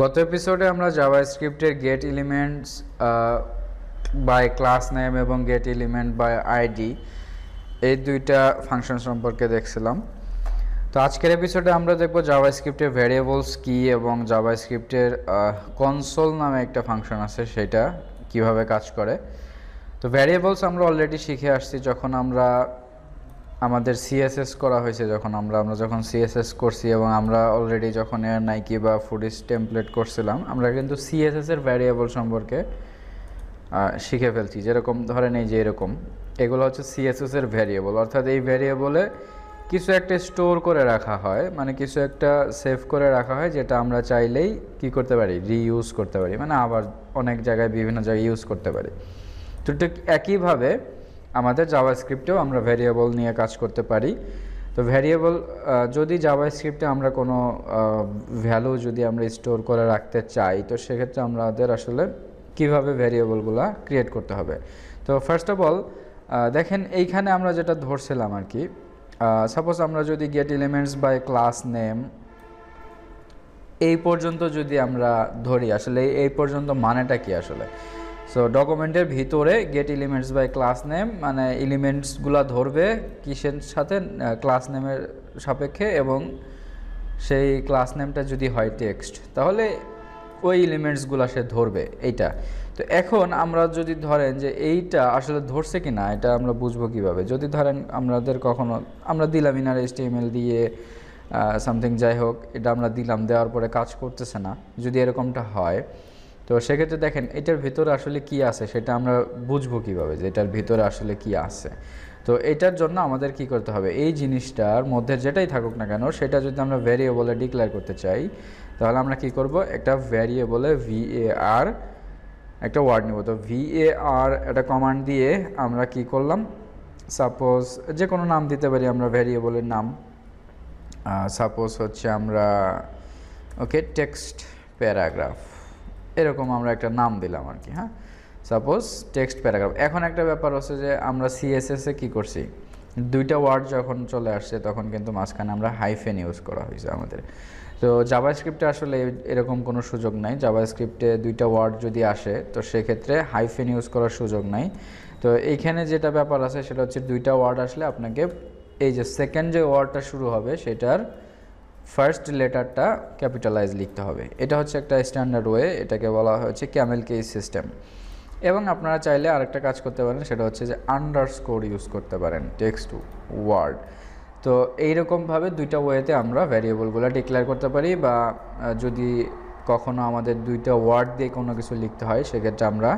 গত এপিসোডে আমরা জাভাস্ক্রিপ্টের get elements by class name এবং গেট এলিমেন্ট বাই আইডি এই দুইটা ফাংশন সম্পর্কে দেখছিলাম। তো আজকের এপিসোডে আমরা দেখব জাভাস্ক্রিপ্টের ভ্যারিয়েবলস কি এবং জাভাস্ক্রিপ্টের কনসোল নামে একটা ফাংশন আছে সেটা কিভাবে কাজ করে। তো ভ্যারিয়েবলস আমরা অলরেডি শিখে আসছি যখন আমরা আমাদের সিএসএস করা হয়েছে, যখন আমরা যখন সিএসএস করছি এবং আমরা অলরেডি যখন নাইকি বা ফুডিস টেমপ্লেট করছিলাম আমরা কিন্তু সিএসএস এর ভ্যারিয়েবল সম্পর্কে শিখে ফেলছি। যেরকম ধরেন এই যে এরকম এগুলো হচ্ছে সিএসএস এর ভ্যারিয়েবল, অর্থাৎ এই ভ্যারিয়েবলে কিছু একটা স্টোর করে রাখা হয়, মানে কিছু একটা সেভ করে রাখা হয় যেটা আমরা চাইলেই কি করতে পারি, রিইউজ করতে পারি, মানে আবার অনেক জায়গায় বিভিন্ন জায়গায় ইউজ করতে পারি। তো ঠিক একইভাবে আমাদের জাভাস্ক্রিপ্টেও আমরা ভ্যারিয়েবল নিয়ে কাজ করতে পারি। তো ভ্যারিয়েবল যদি জাভাস্ক্রিপ্টে আমরা কোনো ভ্যালু যদি আমরা স্টোর করে রাখতে চাই তো সেক্ষেত্রে আমাদের আসলে কিভাবে ভ্যারিয়েবলগুলো ক্রিয়েট করতে হবে। তো ফার্স্ট অফ অল দেখেন এইখানে আমরা যেটা ধরছিলাম আর কি, সাপোজ আমরা যদি get elements by class name এই পর্যন্ত যদি আমরা ধরি, আসলে এই পর্যন্ত মানেটা কি আসলে। সো ডকুমেন্টের ভিতরে get elements by class name মানে এলিমেন্টসগুলো ধরবে কিসের সাথে, ক্লাস নেমের সাপেক্ষে, এবং সেই ক্লাস নেমটা যদি হয় টেক্সট তাহলে ওই এলিমেন্টসগুলো সে ধরবে এইটা। তো এখন আমরা যদি ধরেন যে এইটা আসলে ধরছে কি না এটা আমরা বুঝবো কিভাবে। যদি ধরেন আমাদের কখনো আমরা দিলাম ইনার HTML দিয়ে সামথিং যাই হোক, এটা আমরা দিলাম, দেওয়ার পরে কাজ করতেছে না, যদি এরকমটা হয় তো সেক্ষেত্রে দেখেন এটার ভিতরে আসলে কি আছে সেটা আমরা বুঝবো কিভাবে যে এটার ভিতরে আসলে কি আছে। তো এটার জন্য আমাদের কি করতে হবে, এই জিনিসটার মধ্যে যেটাই থাকুক না কেন সেটা যদি আমরা ভ্যারিয়েবলে ডিক্লেয়ার করতে চাই তাহলে আমরা কি করব, একটা ভ্যারিয়েবলে var একটা ওয়ার্ড নেব। তো var একটা কমান্ড দিয়ে আমরা কি করলাম, সাপোজ যে কোনো নাম দিতে পারি আমরা ভ্যারিয়েবলের নাম, সাপোজ হচ্ছে আমরা ওকে টেক্সট প্যারাগ্রাফ এরকম আমরা একটা নাম দিলাম আর কি। হ্যাঁ, সাপোজ টেক্সট প্যারাগ্রাফ। এখন একটা ব্যাপার হচ্ছে যে আমরা সিএসএসে কি করছি, দুইটা ওয়ার্ড যখন চলে আসছে তখন কিন্তু মাঝখানে আমরা হাইফেন ইউজ করা হয়েছে আমাদের। তো জাভাস্ক্রিপ্টে আসলে এরকম কোনো সুযোগ নাই। জাভাস্ক্রিপ্টে দুইটা ওয়ার্ড যদি আসে তো সেক্ষেত্রে হাইফেন ইউজ করার সুযোগ নাই। তো এইখানে যেটা ব্যাপার আছে সেটা হচ্ছে দুইটা ওয়ার্ড আসলে আপনাকে এই যে সেকেন্ড যে ওয়ার্ডটা শুরু হবে সেটার ফার্স্ট লেটারটা ক্যাপিটালাইজ লিখতে হবে। এটা হচ্ছে একটা স্ট্যান্ডার্ড ওয়ে, এটাকে বলা হচ্ছে ক্যামেল কেস সিস্টেম। এবং আপনারা চাইলে আরেকটা কাজ করতে পারেন, সেটা হচ্ছে যে আন্ডারস্কোর ইউজ করতে পারেন টেক্সট ওয়ার্ড। তো এইরকমভাবে দুইটা ওয়েতে আমরা ভ্যারিয়েবলগুলো ডিক্লেয়ার করতে পারি, বা যদি কখনো আমাদের দুইটা ওয়ার্ড দিয়ে কোনো কিছু লিখতে হয় সেক্ষেত্রে আমরা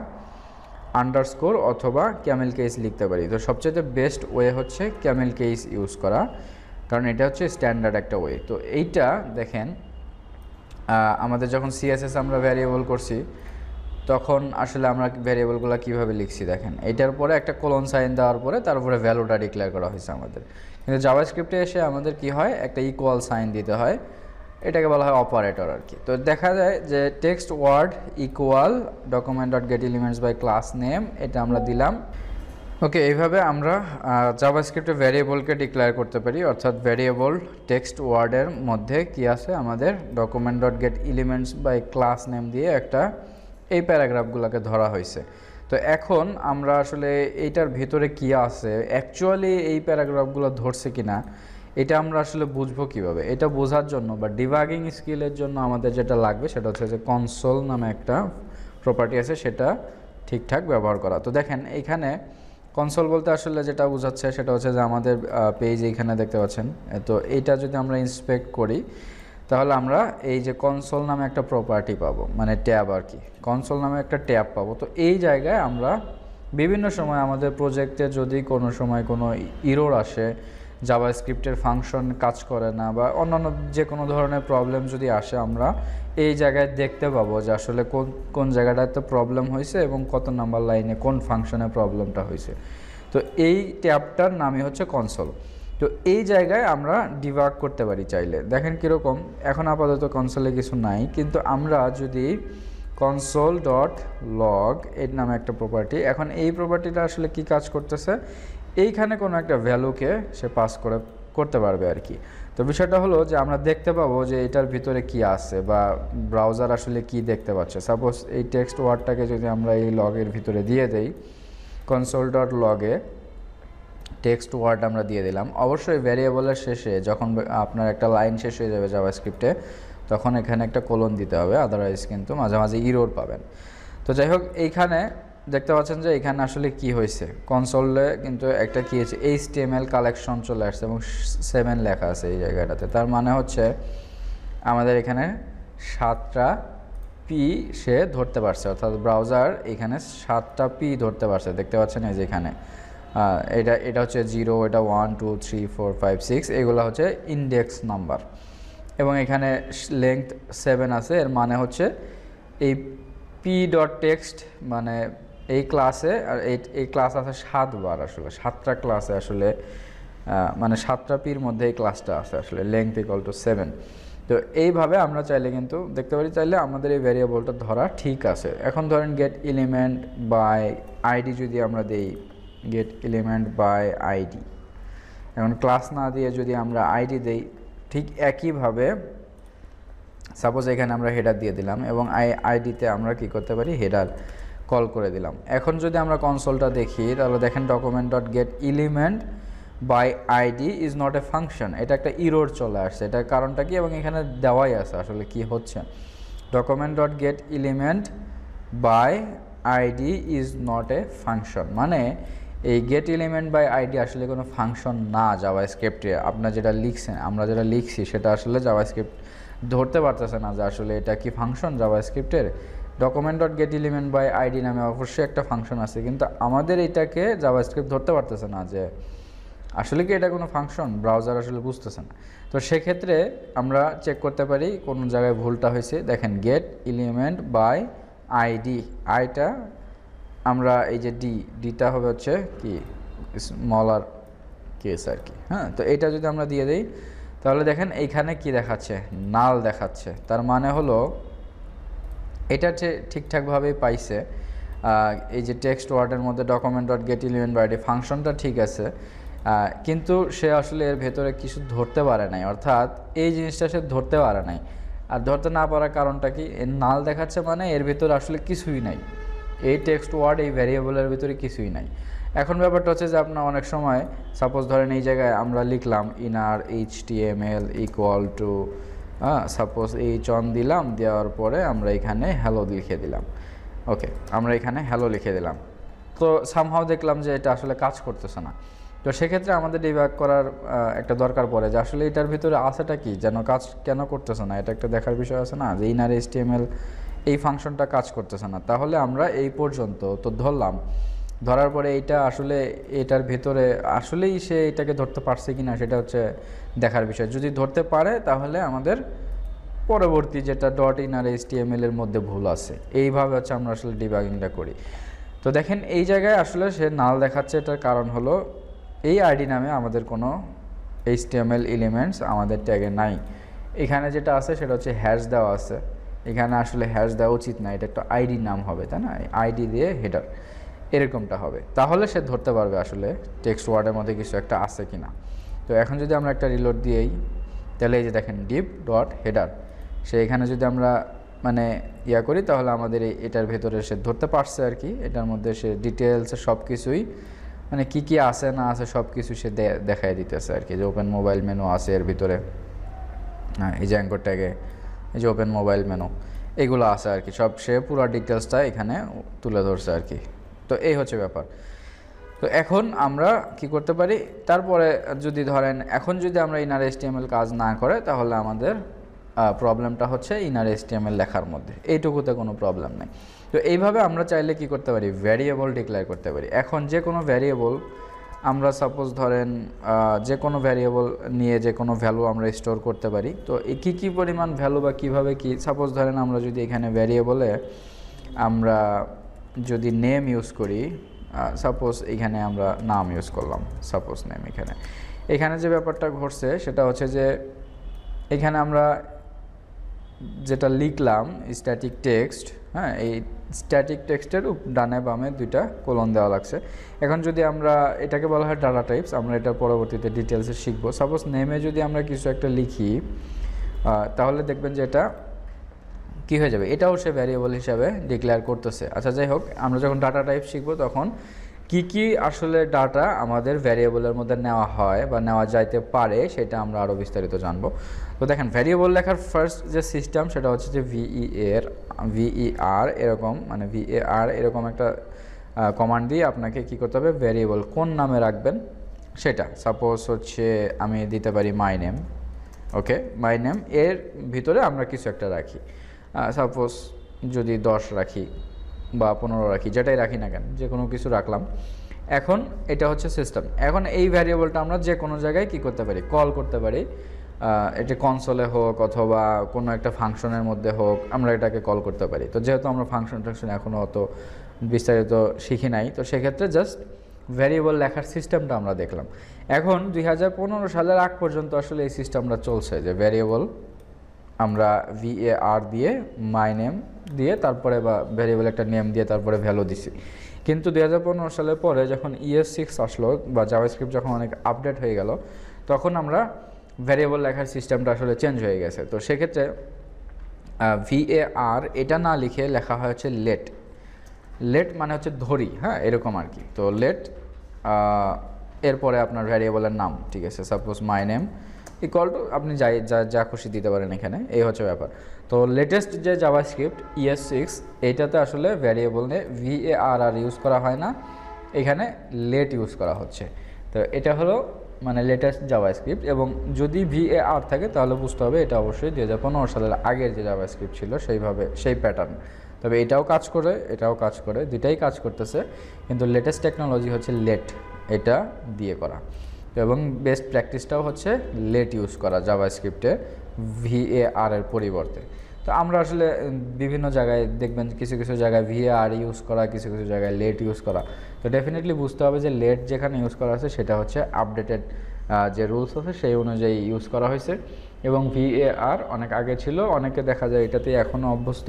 আন্ডারস্কোর অথবা ক্যামেল কেস লিখতে পারি। তো সবচেয়ে বেস্ট ওয়ে হচ্ছে ক্যামেল কেস ইউজ করা, কারণ এটা হচ্ছে স্ট্যান্ডার্ড একটা ওয়ে। তো এইটা দেখেন আমাদের যখন সিএসএস আমরা ভ্যারিয়েবল করছি তখন আসলে আমরা ভ্যারিয়েবলগুলো কীভাবে লিখছি দেখেন, এটার পরে একটা কোলন সাইন দেওয়ার পরে তারপরে ভ্যালুটা ডিক্লেয়ার করা হয়েছে আমাদের। কিন্তু জাভাস্ক্রিপ্টে এসে আমাদের কি হয়, একটা ইকুয়াল সাইন দিতে হয়, এটাকে বলা হয় অপারেটর আর কি। তো দেখা যায় যে text word equal document dot get elements by class name, এটা আমরা দিলাম। ওকে, এইভাবে আমরা জাভাস্ক্রিপ্টে ভ্যারিয়েবলকে ডিক্লেয়ার করতে পারি, অর্থাৎ ভ্যারিয়েবল টেক্সট ওয়ার্ডের মধ্যে কি আছে আমাদের document dot get elements by class name দিয়ে একটা এই প্যারাগ্রাফগুলোকে ধরা হয়েছে। তো এখন আমরা আসলে এইটার ভিতরে কি আছে অ্যাকচুয়ালি এই প্যারাগ্রাফগুলো ধরছে কি না এটা আমরা আসলে বুঝবো কিভাবে। এটা বোঝার জন্য বা ডিবাগিং স্কিলের জন্য আমাদের যেটা লাগবে সেটা হচ্ছে যে কনসোল নামে একটা প্রপার্টি আছে, সেটা ঠিকঠাক ব্যবহার করা। তো দেখেন এইখানে কনসোল বলতে আসলে যেটা বোঝাচ্ছে সেটা হচ্ছে যে আমাদের পেজ এইখানে দেখতে পাচ্ছেন। তো এইটা যদি আমরা ইন্সপেক্ট করি তাহলে আমরা এই যে কনসোল নামে একটা প্রপার্টি পাবো, মানে ট্যাব আর কি, কনসোল নামে একটা ট্যাব পাবো। তো এই জায়গায় আমরা বিভিন্ন সময় আমাদের প্রজেক্টে যদি কোনো সময় কোনো ইরর আসে, জাভাস্ক্রিপ্টের ফাংশন কাজ করে না বা অন্যান্য যে কোনো ধরনের প্রবলেম যদি আসে আমরা এই জায়গায় দেখতে পাবো যে আসলে কোন কোন জায়গাটাতে প্রবলেম হয়েছে এবং কত নাম্বার লাইনে কোন ফাংশনে প্রবলেমটা হয়েছে। তো এই ট্যাবটার নামই হচ্ছে কনসোল। তো এই জায়গায় আমরা ডিবাগ করতে পারি চাইলে। দেখেন কীরকম, এখন আপাতত কনসোলে কিছু নাই, কিন্তু আমরা যদি কনসোল ডট লগ এর নামে একটা প্রপার্টি, এখন এই প্রপার্টিটা আসলে কি কাজ করতেছে, এইখানে কোনো একটা ভ্যালুকে সে পাস করতে পারবে আর কি। তো বিষয়টা হলো যে আমরা দেখতে পাবো যে এটার ভিতরে কি আছে বা ব্রাউজার আসলে কি দেখতে পাচ্ছে। সাপোজ এই টেক্সট ওয়ার্ডটাকে যদি আমরা এই লগের ভিতরে দিয়ে দেই, console.log-এ টেক্সট ওয়ার্ড আমরা দিয়ে দিলাম। অবশ্যই ভ্যারিয়েবলের শেষে যখন আপনার একটা লাইন শেষ হয়ে যাবে জাভাস্ক্রিপ্টে, তখন এখানে একটা কোলন দিতে হবে, আদারওয়াইজ কিন্তু মাঝে মাঝে ইরর পাবেন। তো যাই হোক, এইখানে দেখতে পাচ্ছেন যে এখানে আসলে কি হয়েছে, কনসোলে কিন্তু একটা কি হয়েছে, HTML কালেকশন চলে আসছে এবং 7 লেখা আছে এই জায়গাটাতে। তার মানে হচ্ছে আমাদের এখানে 7টা পি সে ধরতে পারছে, অর্থাৎ ব্রাউজার এখানে 7টা পি ধরতে পারছে। দেখতে পাচ্ছেন এই যে এখানে এটা হচ্ছে 0, এটা 1 2 3 4 5 6, এগুলো হচ্ছে ইন্ডেক্স নাম্বার এবং এখানে লেংথ 7 আছে। এর মানে হচ্ছে এই p.text মানে এই ক্লাসে, আর এই ক্লাস আছে 7 বার, আসলে 7টা ক্লাসে আসলে মানে 7টা পির মধ্যে এই ক্লাসটা আছে আসলে, লেংথ ইকুয়াল টু 7। তো এইভাবে আমরা চাইলে কিন্তু দেখতে পারি, চাইলে আমাদের এই ভ্যারিয়েবলটা ধরা ঠিক আছে। এখন ধরেন গেট এলিমেন্ট বাই আইডি যদি আমরা দেই, গেট এলিমেন্ট বাই আইডি, এখন ক্লাস না দিয়ে যদি আমরা আইডি দেই, ঠিক একইভাবে সাপোজ এখানে আমরা হেডার দিয়ে দিলাম এবং আইডিতে আমরা কি করতে পারি, হেডার কল করে দিলাম। এখন যদি আমরা কনসোলটা দেখি, তাহলে দেখেন document.getElement by ID is not a function, এটা একটা ইরর চলে আসছে। এটার কারণটা কি, এবং এখানে দেওয়াই আছে আসলে কি হচ্ছে, document.getElement by ID is not a function, মানে এই গেট এলিমেন্ট বাই আইডি আসলে কোনো ফাংশন না জাভাস্ক্রিপ্টে। আপনার যেটা লিখছেন, আমরা যেটা লিখছি সেটা আসলে জাভাস্ক্রিপ্ট ধরতে পারতেছে না যে আসলে এটা কি ফাংশন জাভাস্ক্রিপ্টের। document.getElement by ID নামে অবশ্যই একটা ফাংশন আছে, কিন্তু আমাদের এটাকে জাভাস্ক্রিপ্ট ধরতে পারতেছে না যে আসলে কি এটা কোনো ফাংশন, ব্রাউজার আসলে বুঝতেছে না। তো সেক্ষেত্রে আমরা চেক করতে পারি কোন জায়গায় ভুলটা হয়েছে। দেখেন গেট এলিমেন্ট বাই আইডি, আইটা আমরা এই যে ডিটা হবে হচ্ছে কি স্মলার কেস আর কি, হ্যাঁ। তো এটা যদি আমরা দিয়ে দিই, তাহলে দেখেন এইখানে কি দেখাচ্ছে, নাল দেখাচ্ছে। তার মানে হলো এটা ঠিকঠাকভাবেই পাইছে। এই যে টেক্সট ওয়ার্ডের মধ্যে document.getElement by ID ফাংশনটা ঠিক আছে, কিন্তু সে আসলে এর ভেতরে কিছু ধরতে পারে নাই, অর্থাৎ এই জিনিসটা সে ধরতে পারে নাই। আর ধরতে না পারার কারণটা কি, এর নাল দেখাচ্ছে মানে এর ভেতরে আসলে কিছুই নাই, এই টেক্সট ওয়ার্ড এই ভ্যারিয়েবলের ভিতরে কিছুই নাই। এখন ব্যাপারটা হচ্ছে যে আপনার অনেক সময় সাপোজ ধরেন এই জায়গায় আমরা লিখলাম inner HTML equal to suppose on দিলাম, দেওয়ার পরে আমরা এখানে হ্যালো লিখে দিলাম। ওকে, আমরা এখানে হ্যালো লিখে দিলাম, তো সামহাও দেখলাম যে এটা আসলে কাজ করতেছে না। তো সেক্ষেত্রে আমাদের ডিবাগ করার একটা দরকার পড়ে যে আসলে এটার ভিতরে আছেটা কি, যেন কাজ কেন করতেছে না, এটা একটা দেখার বিষয় আছে না, যে ইনার HTML এই ফাংশনটা কাজ করতেছে না। তাহলে আমরা এই পর্যন্ত তো ধরলাম, ধরার পরে এইটা আসলে এটার ভেতরে আসলেই সে এটাকে ধরতে পারছে কি না সেটা হচ্ছে দেখার বিষয়। যদি ধরতে পারে তাহলে আমাদের পরবর্তী যেটা .innerHTML এর মধ্যে ভুল আছে, এইভাবে হচ্ছে আমরা আসলে ডিবাগিংটা করি। তো দেখেন এই জায়গায় আসলে সে নাল দেখাচ্ছে, এটার কারণ হলো এই আইডি নামে আমাদের কোনো HTML এলিমেন্টস আমাদের ট্যাগে নাই। এখানে যেটা আছে সেটা হচ্ছে হ্যাশ দেওয়া আছে, এখানে আসলে হ্যাশ দেওয়া উচিত না, এটা একটা আইডি নাম হবে, তাই না, আইডি দিয়ে হেডার এরকমটা হবে, তাহলে সে ধরতে পারবে আসলে টেক্সট ওয়ার্ডের মধ্যে কিছু একটা আছে কিনা। তো এখন যদি আমরা একটা রিলোড দিয়েই, তাহলে এই যে দেখেন div.header, সে এখানে যদি আমরা মানে করি, তাহলে আমাদের এটার ভেতরে সে ধরতে পারছে আর কি। এটার মধ্যে সে ডিটেলসে সব কিছুই মানে কি আছে না আছে সব কিছু সে দেখাই দিতেছে আর কি। যে ওপেন মোবাইল মেনু আছে এর ভিতরে, হ্যাঁ, এই যে অ্যাঙ্কর ট্যাগে এই যে ওপেন মোবাইল মেনু এগুলো আছে আর কি, সব সে পুরো ডিটেলসটা এখানে তুলে ধরছে আর কি। তো এই হচ্ছে ব্যাপার। তো এখন আমরা কি করতে পারি, তারপরে যদি ধরেন এখন যদি আমরা ইনার HTML কাজ না করে, তাহলে আমাদের প্রবলেমটা হচ্ছে ইনার HTML লেখার মধ্যে, এইটুকুতে কোনো প্রবলেম নেই। তো এইভাবে আমরা চাইলে কি করতে পারি, ভ্যারিয়েবল ডিক্লেয়ার করতে পারি। এখন যে কোনো ভ্যারিয়েবল আমরা সাপোজ ধরেন যে কোনো ভ্যারিয়েবল নিয়ে যে কোনো ভ্যালু আমরা স্টোর করতে পারি। তো এই কী পরিমাণ ভ্যালু বা কীভাবে কি, সাপোজ ধরেন আমরা যদি এখানে ভ্যারিয়েবলে আমরা যদি নেম ইউজ করি, সাপোজ এখানে আমরা নাম ইউজ করলাম, সাপোজ নেম, এখানে যে ব্যাপারটা ঘটছে সেটা হচ্ছে যে এখানে আমরা যেটা লিখলাম স্ট্যাটিক টেক্সট, হ্যাঁ, এই স্ট্যাটিক টেক্সটের ডানে বামে দুইটা কোলন দেওয়া লাগছে। এখন যদি আমরা এটাকে বলা হয় ডাটা টাইপস, আমরা এটা পরবর্তীতে ডিটেলসে শিখব। সাপোজ নেমে যদি আমরা কিছু একটা লিখি তাহলে দেখবেন যে এটা কী হয়ে যাবে, এটাও সে ভ্যারিয়েবল হিসাবে ডিক্লেয়ার করতেছে। আচ্ছা যাই হোক, আমরা যখন ডাটা টাইপ শিখবো তখন কি কি আসলে ডাটা আমাদের ভ্যারিয়েবলের মধ্যে নেওয়া হয় বা নেওয়া যাইতে পারে সেটা আমরা আরও বিস্তারিত জানবো। তো দেখেন ভ্যারিয়েবল লেখার ফার্স্ট যে সিস্টেম সেটা হচ্ছে যে ভিইআর এরকম, মানে ভিএআর এরকম একটা কমান্ড দিয়ে আপনাকে কি করতে হবে, ভ্যারিয়েবল কোন নামে রাখবেন সেটা। সাপোজ হচ্ছে আমি দিতে পারি my name, okay, my name এর ভিতরে আমরা কিছু একটা রাখি, সাপোজ যদি 10 রাখি বা 15 রাখি, যেটাই রাখি না কেন, যে কোনো কিছু রাখলাম। এখন এটা হচ্ছে সিস্টেম। এখন এই ভ্যারিয়েবলটা আমরা যে কোনো জায়গায় কি করতে পারি, কল করতে পারি। এটা কনসোলে হোক অথবা কোনো একটা ফাংশনের মধ্যে হোক, আমরা এটাকে কল করতে পারি। তো যেহেতু আমরা ফাংশন এখনও অত বিস্তারিত শিখি নাই, তো সেক্ষেত্রে জাস্ট ভ্যারিয়েবল লেখার সিস্টেমটা আমরা দেখলাম। এখন 2015 সালের আগ পর্যন্ত আসলে এই সিস্টেমটা চলছে যে ভ্যারিয়েবল আমরা ভিএআর দিয়ে মাই নেম দিয়ে তারপরে বা ভ্যারিয়েবল একটা নেম দিয়ে তারপরে ভ্যালু দিছি। কিন্তু 2015 সালের পরে যখন ES6 আসলো বা জাভাস্ক্রিপ্ট যখন অনেক আপডেট হয়ে গেল, তখন আমরা ভ্যারিয়েবল লেখার সিস্টেমটা আসলে চেঞ্জ হয়ে গেছে। তো সেক্ষেত্রে ভিএআর এটা না লিখে লেখা হয় হচ্ছে লেট। লেট মানে হচ্ছে ধরি, হ্যাঁ, এরকম আর কি। তো লেট এরপরে আপনার ভ্যারিয়েবলের নাম, ঠিক আছে, suppose my name equal to আপনি যা খুশি দিতে পারেন এখানে, এই হচ্ছে ব্যাপার। তো লেটেস্ট যে জাভাস্ক্রিপ্ট ES6 এইটাতে আসলে ভ্যারিয়েবল নিয়ে ভিএআর আর ইউজ করা হয় না, এখানে লেট ইউজ করা হচ্ছে। তো এটা হলো মানে লেটেস্ট জাভাস্ক্রিপ্ট। এবং যদি ভিএআর থাকে তাহলে বুঝতে হবে এটা অবশ্যই 2015 সালের আগের যে জাভাস্ক্রিপ্ট ছিল সেইভাবে, সেই প্যাটার্ন। তবে এটাও কাজ করে, এটাও কাজ করে, দুটাই কাজ করতেছে, কিন্তু লেটেস্ট টেকনোলজি হচ্ছে লেট এটা দিয়ে করা। এবং বেস্ট প্র্যাকটিসটাও হচ্ছে লেট ইউজ করা জাভাস্ক্রিপ্টে ভিএআর এর পরিবর্তে। তো আমরা আসলে বিভিন্ন জায়গায় দেখবেন কিছু কিছু জায়গায় ভিএআর ইউজ করা, কিছু কিছু জায়গায় লেট ইউজ করা। তো ডেফিনেটলি বুঝতে হবে যে লেট যেখানে ইউজ করা আছে সেটা হচ্ছে আপডেটেড যে রুলস আছে সেই অনুযায়ী ইউজ করা হয়েছে। এবং ভিএআর অনেক আগে ছিল, অনেকে দেখা যায় এটাতেই এখনও অভ্যস্ত,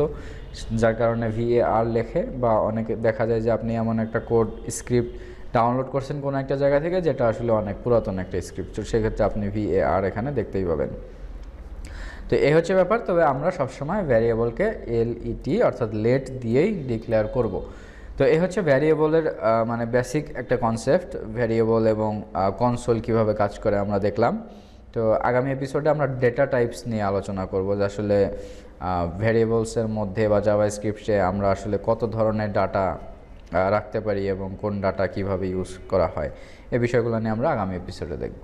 যার কারণে ভিএআর লেখে। বা অনেকে দেখা যায় যে আপনি এমন একটা কোড স্ক্রিপ্ট ডাউনলোড করছেন কোনো একটা জায়গা থেকে যেটা আসলে অনেক পুরাতন একটা স্ক্রিপ্ট, তো সেক্ষেত্রে আপনি ভিএআর এখানে দেখতেই পাবেন। তো এই হচ্ছে ব্যাপার। তবে আমরা সবসময় ভ্যারিয়েবলকে এলইটি অর্থাৎ লেট দিয়েই ডিক্লেয়ার করব। তো এই হচ্ছে ভ্যারিয়েবলের মানে বেসিক একটা কনসেপ্ট। ভ্যারিয়েবল এবং কনসোল কিভাবে কাজ করে আমরা দেখলাম। তো আগামী এপিসোডে আমরা ডেটা টাইপস নিয়ে আলোচনা করব, যে আসলে ভ্যারিয়েবলসের মধ্যে বা জাভাস্ক্রিপ্টে আমরা আসলে কত ধরনের ডাটা রাখতে পারি এবং কোন ডাটা কিভাবে ইউজ করা হয়, এই বিষয়গুলো নিয়ে আমরা আগামী এপিসোডে দেখব।